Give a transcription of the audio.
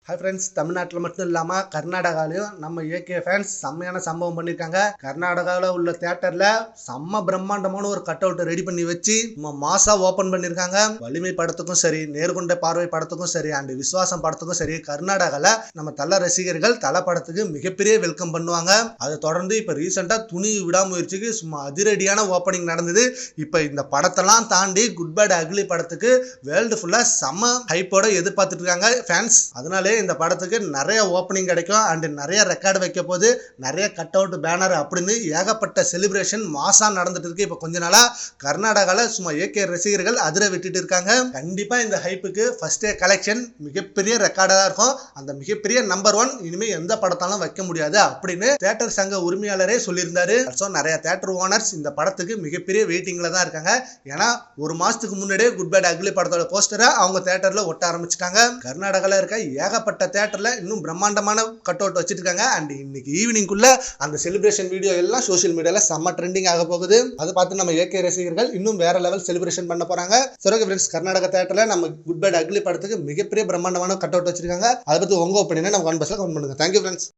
Hi friends, தமிழ்நாட்டில் மட்டும் இல்லாமல் கர்நாடகாலையும் நம்ம ஏகே ஃபேன்ஸ் செம்மையான சம்பவம் பண்ணியிருக்காங்க. கர்நாடகாவில் உள்ள தியேட்டரில் செம்ம பிரம்மாண்டமான ஒரு கட் அவுட் ரெடி பண்ணி வச்சு மாசா ஓப்பன் பண்ணியிருக்காங்க. வலிமை படத்துக்கும் சரி, நேர்கொண்ட பார்வை படத்துக்கும் சரி, அண்ட் விஸ்வாசம் படத்துக்கும் சரி, கர்நாடகாவில் நம்ம தல ரசிகர்கள் தல படத்துக்கு மிகப்பெரிய வெல்கம் பண்ணுவாங்க. அதை தொடர்ந்து இப்போ ரீசெண்டாக துணி விடாமுயற்சிக்கு சும்மா அதிரடியான ஓப்பனிங் நடந்தது. இப்போ இந்த படத்தெல்லாம் தாண்டி குட் பேட் அக்லி படத்துக்கு வேர்ல்டு ஃபுல்லாக செம்ம ஹைப்போட எதிர்பார்த்துட்டு இருக்காங்க ஃபேன்ஸ். அதனாலே இந்த படத்துக்கு நிறைய ஓப்பனிங் கிடைக்கும் அண்ட் நிறைய ரெக்கார்டு வைக்க போது, நிறைய கட் அவுட் பேனர் அப்படின்னு ஏகப்பட்ட செலிப்ரேஷன் மாசா நடந்துட்டு இருக்கு. இப்போ கொஞ்ச நாளா கர்நாடகாவில் சும்மா ஏகே ரசிகர்கள் அதிர விட்டுட்டு இருக்காங்க. கண்டிப்பா இந்த ஹைப்புக்கு ஃபர்ஸ்ட் டே கலெக்ஷன் மிகப்பெரிய ரெக்கார்டா இருக்கும். அந்த மிகப்பெரிய நம்பர் 1 இனிமே எந்த படத்தாலும் வைக்க முடியாது அப்படின்னு தியேட்டர் சங்க உரிமையாளரே சொல்லியிருந்தாரு. நிறைய தியேட்டர் ஓனர்ஸ் இந்த படத்துக்கு மிகப்பெரிய வெயிட்டிங்ல தான் இருக்காங்க. ஏன்னா ஒரு மாசத்துக்கு முன்னாடியே குட் பேட் அக்லி படத்தோட போஸ்டரை அவங்க தியேட்டர்ல ஒட்ட ஆரம்பிச்சிட்டாங்க. கர்நாடகாவில் இருக்க ஏகப்பட்ட தியேட்டர்ல இன்னும் பிரம்மாண்டமான கட் அவுட் வச்சிருக்காங்க. அண்ட் இன்னைக்கு ஈவினிங்குள்ள அந்த செலிப்ரேஷன் வீடியோ எல்லாம் சோஷியல் மீடியால செம்ம ட்ரெண்டிங் ஆக போகுது. அதை பார்த்து நம்ம ஏகே ரசிகர்கள் இன்னும் வேற லெவல் செலிப்ரேஷன் பண்ண போறாங்க. ஃப்ரெண்ட்ஸ், கர்நாடகா தியேட்டர்ல நம்ம குட் பேட் அக்லி படத்துக்கு மிகப்பெரிய பிரம்மாண்டமான கட் அவுட் வச்சிருக்காங்க. அதை பத்தி உங்க ஒப்பீனியனை நம்ம கமெண்ட் பாக்ஸ்ல கமெண்ட் பண்ணுங்க. Thank you friends.